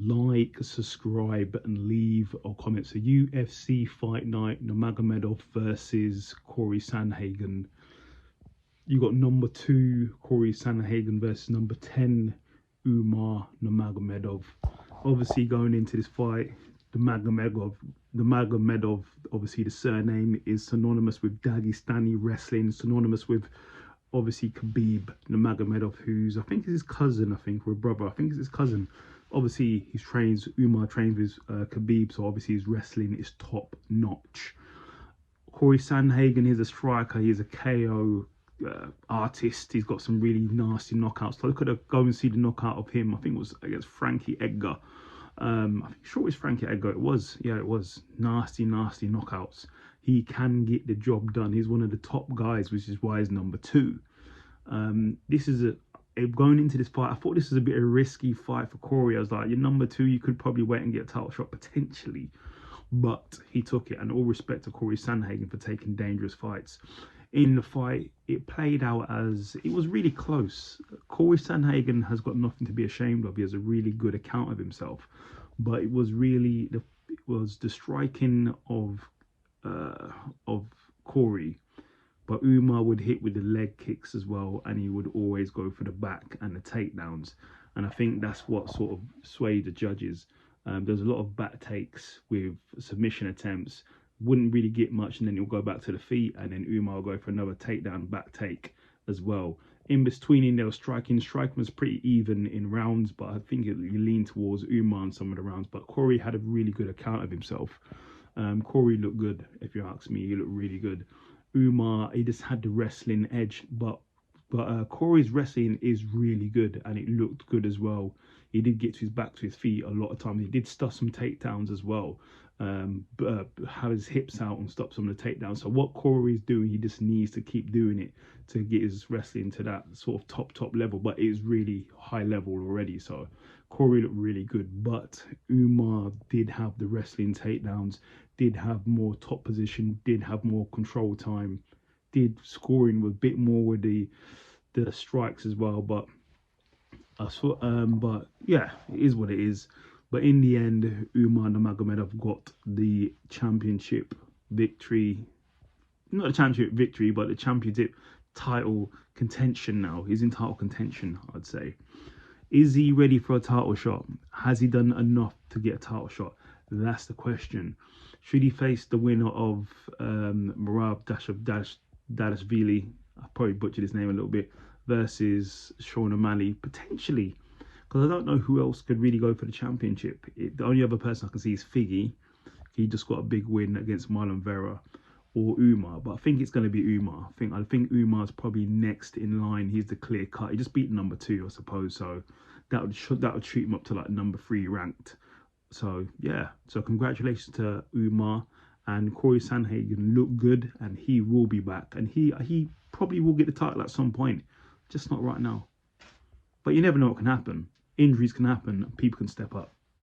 like, subscribe, and leave a comment. So UFC Fight Night, Nurmagomedov versus Corysandhagen. You got number 2 Corysandhagen versus number 10 Nurmagomedov. Obviously, going into this fight, the Nurmagomedov, obviously the surname is synonymous with Dagestani wrestling, synonymous with obviously Khabib Nurmagomedov, who's, I think is his cousin, or brother, I think it's his cousin. Obviously, Umar trains with Khabib, so obviously his wrestling is top notch. Corysandhagen is a striker, he's a KO artist. He's got some really nasty knockouts. So go and see the knockout of him. I think it was against Frankie Edgar. I'm sure it was Frankie Edgar. It was nasty knockouts. He can get the job done. He's one of the top guys, which is why he's number 2. This is going into this fight, I thought this was a bit of a risky fight for Corey. I was like, you're number 2, you could probably wait and get a title shot potentially, but he took it. And all respect to Corysandhagen for taking dangerous fights. In the fight, it played out as, it was really close. Corysandhagen has got nothing to be ashamed of. He has a really good account of himself, but it was really the striking of Corey. But Umar would hit with the leg kicks as well, and he would always go for the back and the takedowns. And I think that's what sort of swayed the judges. There's a lot of back takes with submission attempts. Wouldn't really get much, and then he'll go back to the feet, and then Umar will go for another takedown, back take as well. In between, they were striking. Striking was pretty even in rounds, but I think it leaned towards Umar in some of the rounds. But Corey had a really good account of himself. Corey looked good, if you ask me. He looked really good. Umar, he just had the wrestling edge, but Corey's wrestling is really good, and it looked good as well. He did get to his back to his feet a lot of times. He did stuff some takedowns as well, have his hips out and stop some of the takedowns. So what Corey's doing, he just needs to keep doing it to get his wrestling to that sort of top level, but it is really high level already. So Corey looked really good, but Umar did have the wrestling takedowns, did have more top position, did have more control time, did scoring with a bit more with the strikes as well. But but yeah, it is what it is. But in the end, Umar Nurmagomedov got the championship victory. Not the championship victory, but the championship title contention now. He's in title contention, I'd say. Is he ready for a title shot? Has he done enough to get a title shot? That's the question. Should he face the winner of Merab Dashvili, I probably butchered his name a little bit, versus Sean O'Malley? Potentially. Because I don't know who else could really go for the championship. The only other person I can see is Figgy. He just got a big win against Marlon Vera, or Umar. But I think it's going to be Umar. I think Umar's probably next in line. He's the clear cut. He just beat number 2, I suppose. So that would shoot him up to like number 3 ranked. So yeah. So congratulations to Umar, and Corysandhagen looked good, and he will be back, and he probably will get the title at some point, just not right now. But you never know what can happen. Injuries can happen, people can step up.